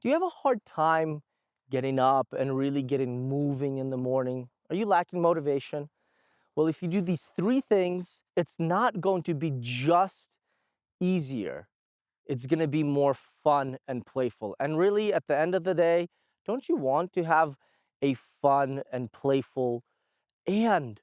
Do you have a hard time getting up and really getting moving in the morning? Are you lacking motivation? Well, if you do these three things, it's not going to be just easier. It's going to be more fun and playful. And really, at the end of the day, don't you want to have a fun and playful and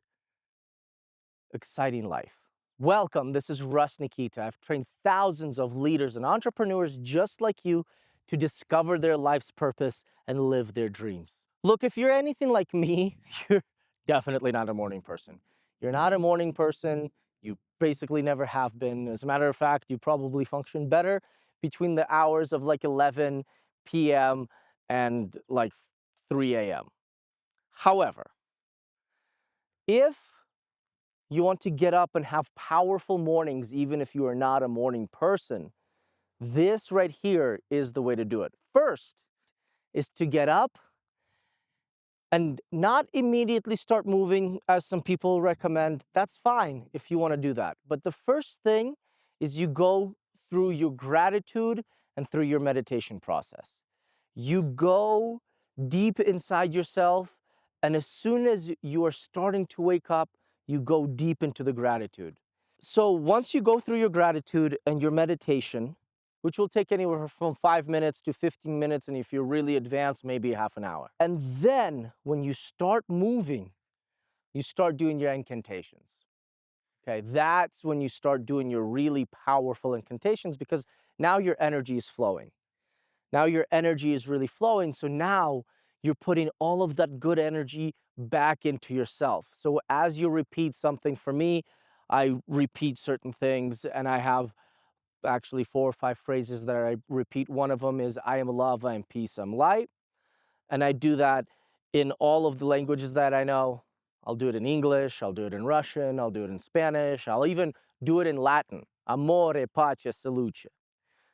exciting life? Welcome. This is Nikita. I've trained thousands of leaders and entrepreneurs just like you to discover their life's purpose and live their dreams. Look, if you're anything like me, you're definitely not a morning person. You're not a morning person. You basically never have been. As a matter of fact, you probably function better between the hours of like 11 p.m. and like 3 a.m. However, if you want to get up and have powerful mornings, even if you are not a morning person, this right here is the way to do it. First is to get up and not immediately start moving, as some people recommend. That's fine if you want to do that. But the first thing is you go through your gratitude and through your meditation process. You go deep inside yourself, and as soon as you are starting to wake up, you go deep into the gratitude. So once you go through your gratitude and your meditation, which will take anywhere from 5 minutes to 15 minutes, and if you're really advanced, maybe half an hour. And then when you start moving, you start doing your incantations. Okay, that's when you start doing your really powerful incantations, because now your energy is flowing. Now your energy is really flowing. So now you're putting all of that good energy back into yourself. So as you repeat something, for me, I repeat certain things, and I have actually 4 or 5 phrases that I repeat. One of them is I am love, I am peace, I'm light. And I do that in all of the languages that I know. I'll do it in English, I'll do it in Russian, I'll do it in Spanish, I'll even do it in Latin. Amore, pace, saluce.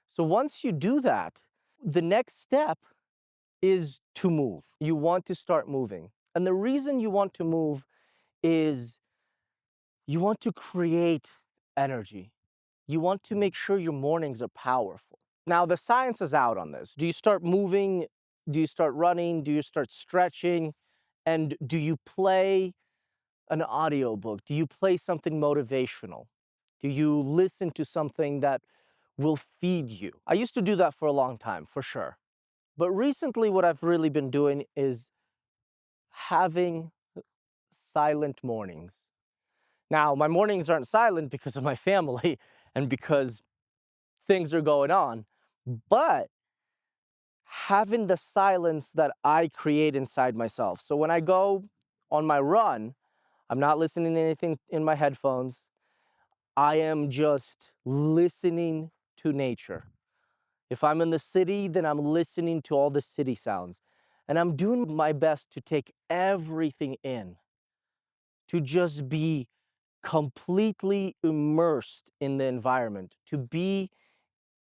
So once you do that, the next step is to move. You want to start moving. And the reason you want to move is you want to create energy. You want to make sure your mornings are powerful. Now, the science is out on this. Do you start moving? Do you start running? Do you start stretching? And do you play an audiobook? Do you play something motivational? Do you listen to something that will feed you? I used to do that for a long time, for sure. But recently, what I've really been doing is having silent mornings. Now, my mornings aren't silent because of my family and because things are going on, but having the silence that I create inside myself. So when I go on my run, I'm not listening to anything in my headphones. I am just listening to nature. If I'm in the city, then I'm listening to all the city sounds. And I'm doing my best to take everything in, to just be completely immersed in the environment, to be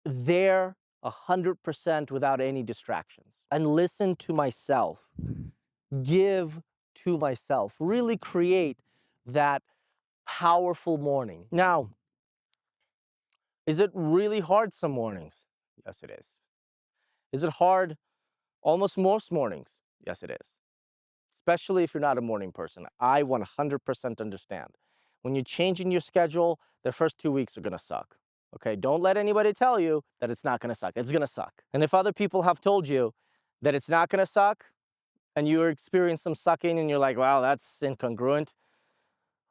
there 100% without any distractions, and listen to myself, give to myself, really create that powerful morning. Now, is it really hard some mornings? Yes, it is. Is it hard almost most mornings? Yes, it is. Especially if you're not a morning person. I 100% understand. When you're changing your schedule, the first 2 weeks are gonna suck. Okay, don't let anybody tell you that it's not gonna suck. It's gonna suck. And if other people have told you that it's not gonna suck, and you experience some sucking and you're like, wow, that's incongruent,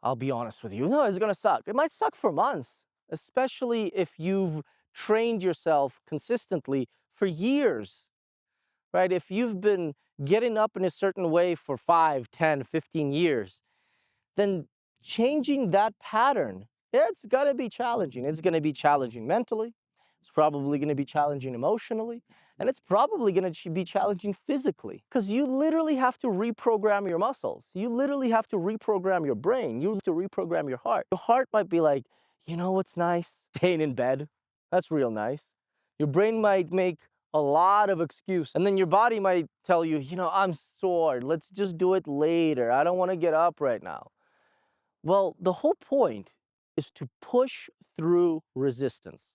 I'll be honest with you. No, it's gonna suck. It might suck for months, especially if you've trained yourself consistently for years, right? If you've been getting up in a certain way for 5, 10, 15 years, then changing that pattern, it's gonna be challenging. It's gonna be challenging mentally. It's probably gonna be challenging emotionally. And it's probably gonna be challenging physically. Because you literally have to reprogram your muscles. You literally have to reprogram your brain. You have to reprogram your heart. Your heart might be like, you know what's nice? Staying in bed. That's real nice. Your brain might make a lot of excuse. And then your body might tell you, you know, I'm sore. Let's just do it later. I don't want to get up right now. Well, the whole point is to push through resistance.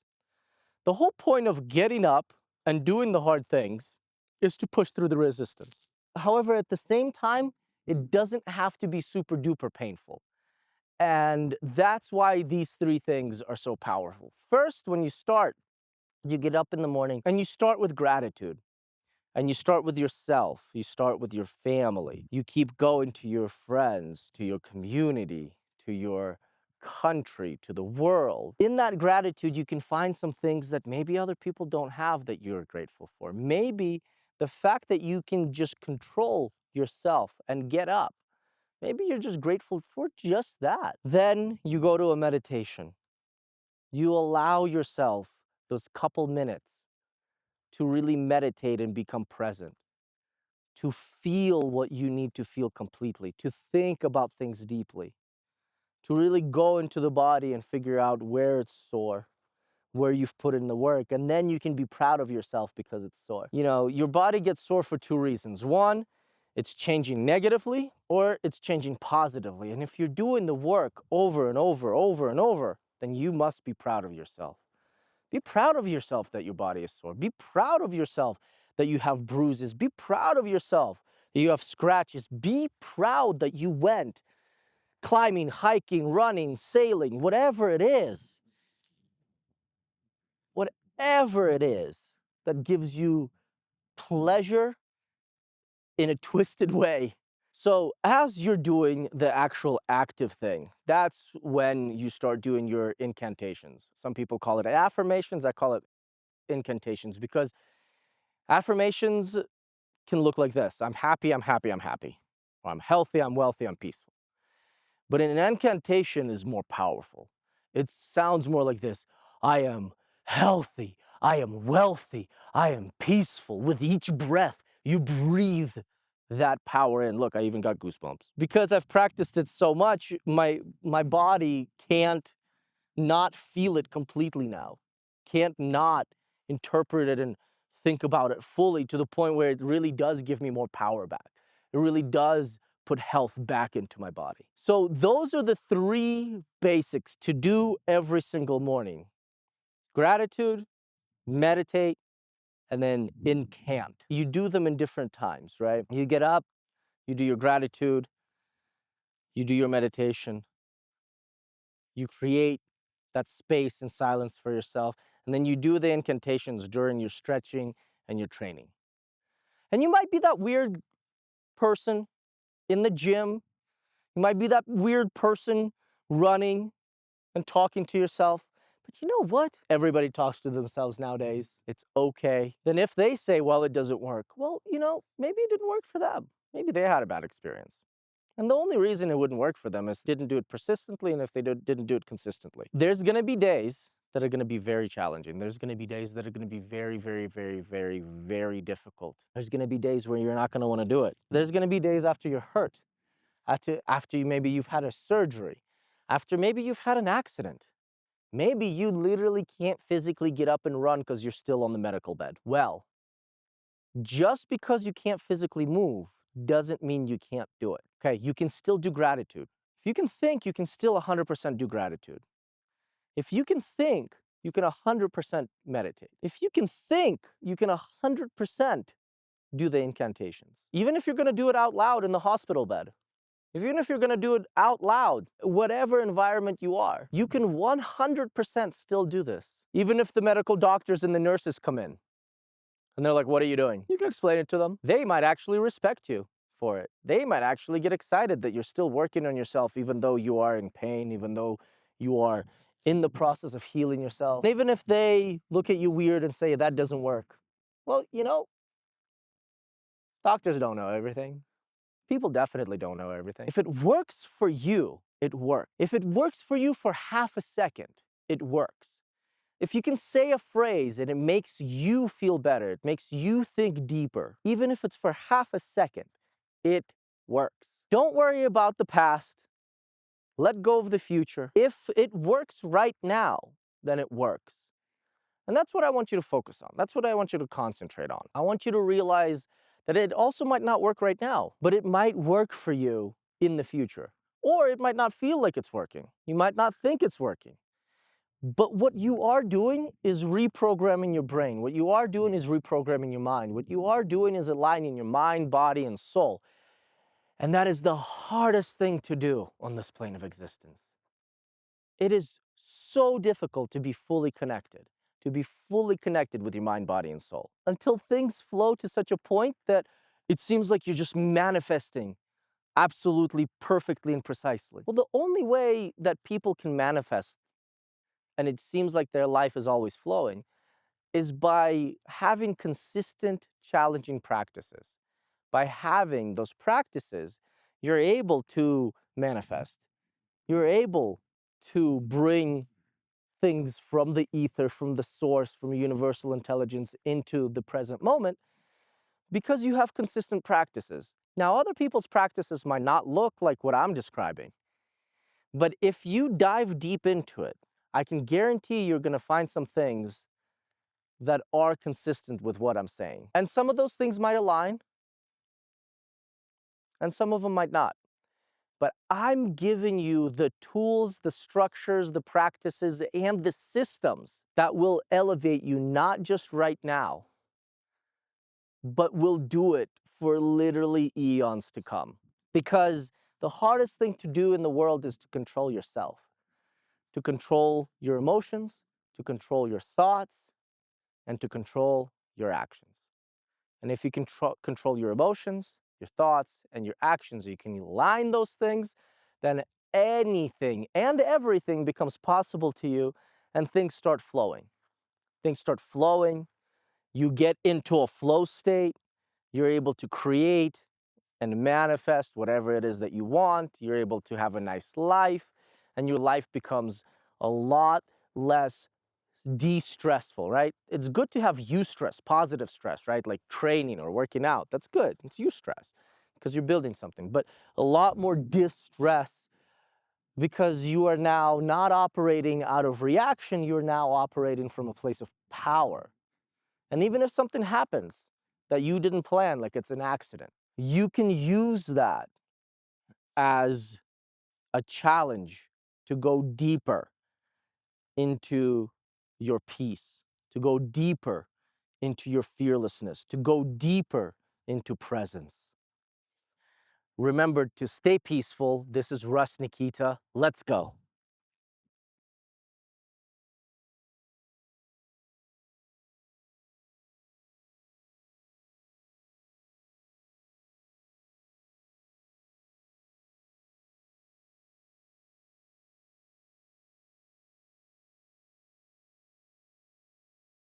The whole point of getting up and doing the hard things is to push through the resistance. However, at the same time, it doesn't have to be super duper painful. And that's why these three things are so powerful. First, when you start, you get up in the morning and you start with gratitude. And you start with yourself, you start with your family. You keep going to your friends, to your community, to your country, to the world. In that gratitude, you can find some things that maybe other people don't have that you're grateful for. Maybe the fact that you can just control yourself and get up. Maybe you're just grateful for just that. Then you go to a meditation. You allow yourself those couple minutes to really meditate and become present, to feel what you need to feel completely, to think about things deeply, to really go into the body and figure out where it's sore, where you've put in the work, and then you can be proud of yourself because it's sore. You know, your body gets sore for two reasons. One, it's changing negatively, or it's changing positively. And if you're doing the work over and over, then you must be proud of yourself. Be proud of yourself that your body is sore. Be proud of yourself that you have bruises. Be proud of yourself that you have scratches. Be proud that you went climbing, hiking, running, sailing, whatever it is that gives you pleasure in a twisted way. So as you're doing the actual active thing, that's when you start doing your incantations. Some people call it affirmations. I call it incantations because affirmations can look like this. I'm happy, I'm happy, I'm happy. Or I'm healthy, I'm wealthy, I'm peaceful. But an incantation is more powerful. It sounds more like this. I am healthy, I am wealthy, I am peaceful. With each breath, you breathe that power in. Look, I even got goosebumps. Because I've practiced it so much, my body can't not feel it completely now. Can't not interpret it and think about it fully to the point where it really does give me more power back. It really does put health back into my body. So those are the three basics to do every single morning. Gratitude, meditate, and then incant. You do them in different times, right? You get up, you do your gratitude, you do your meditation, you create that space and silence for yourself, and then you do the incantations during your stretching and your training. And you might be that weird person in the gym. You might be that weird person running and talking to yourself. But you know what? Everybody talks to themselves nowadays. It's okay. Then if they say, well, it doesn't work, well, you know, maybe it didn't work for them. Maybe they had a bad experience. And the only reason it wouldn't work for them is they didn't do it persistently, and if they didn't do it consistently. There's going to be days that are going to be very challenging. There's going to be days that are going to be very, very, very, very, very difficult. There's going to be days where you're not going to want to do it. There's going to be days after you're hurt, after maybe you've had a surgery, after maybe you've had an accident. Maybe you literally can't physically get up and run because you're still on the medical bed. Well, just because you can't physically move doesn't mean you can't do it. Okay, you can still do gratitude. If you can think, you can still 100% do gratitude. If you can think, you can 100% meditate. If you can think, you can 100% do the incantations. Even if you're going to do it out loud in the hospital bed, even if you're going to do it out loud, whatever environment you are, you can 100% still do this. Even if the medical doctors and the nurses come in and they're like, what are you doing? You can explain it to them. They might actually respect you for it. They might actually get excited that you're still working on yourself, even though you are in pain, even though you are in the process of healing yourself. And even if they look at you weird and say, that doesn't work. Well, you know, doctors don't know everything. People definitely don't know everything. If it works for you, it works. If it works for you for half a second, it works. If you can say a phrase and it makes you feel better, it makes you think deeper, even if it's for half a second, it works. Don't worry about the past. Let go of the future. If it works right now, then it works. And that's what I want you to focus on. That's what I want you to concentrate on. I want you to realize that it also might not work right now, but it might work for you in the future. Or it might not feel like it's working. You might not think it's working. But what you are doing is reprogramming your brain. What you are doing is reprogramming your mind. What you are doing is aligning your mind, body, and soul. And that is the hardest thing to do on this plane of existence. It is so difficult to be fully connected with your mind, body, and soul, until things flow to such a point that it seems like you're just manifesting absolutely perfectly and precisely. Well, the only way that people can manifest, and it seems like their life is always flowing, is by having consistent, challenging practices. By having those practices, you're able to manifest. You're able to bring things from the ether, from the source, from universal intelligence into the present moment because you have consistent practices. Now, other people's practices might not look like what I'm describing, but if you dive deep into it, I can guarantee you're going to find some things that are consistent with what I'm saying. And some of those things might align, and some of them might not. But I'm giving you the tools, the structures, the practices, and the systems that will elevate you not just right now, but will do it for literally eons to come. Because the hardest thing to do in the world is to control yourself, to control your emotions, to control your thoughts, and to control your actions. And if you can control your emotions, your thoughts, and your actions, you can align those things, then anything and everything becomes possible to you, and things start flowing. Things start flowing. You get into a flow state. You're able to create and manifest whatever it is that you want. You're able to have a nice life, and your life becomes a lot less de-stressful, right? It's good to have eustress, positive stress, right? Like training or working out. That's good. It's eustress because you're building something. But a lot more distress because you are now not operating out of reaction. You're now operating from a place of power. And even if something happens that you didn't plan, like it's an accident, you can use that as a challenge to go deeper into your peace, to go deeper into your fearlessness, to go deeper into presence. Remember to stay peaceful. This is Russ Nikita. Let's go.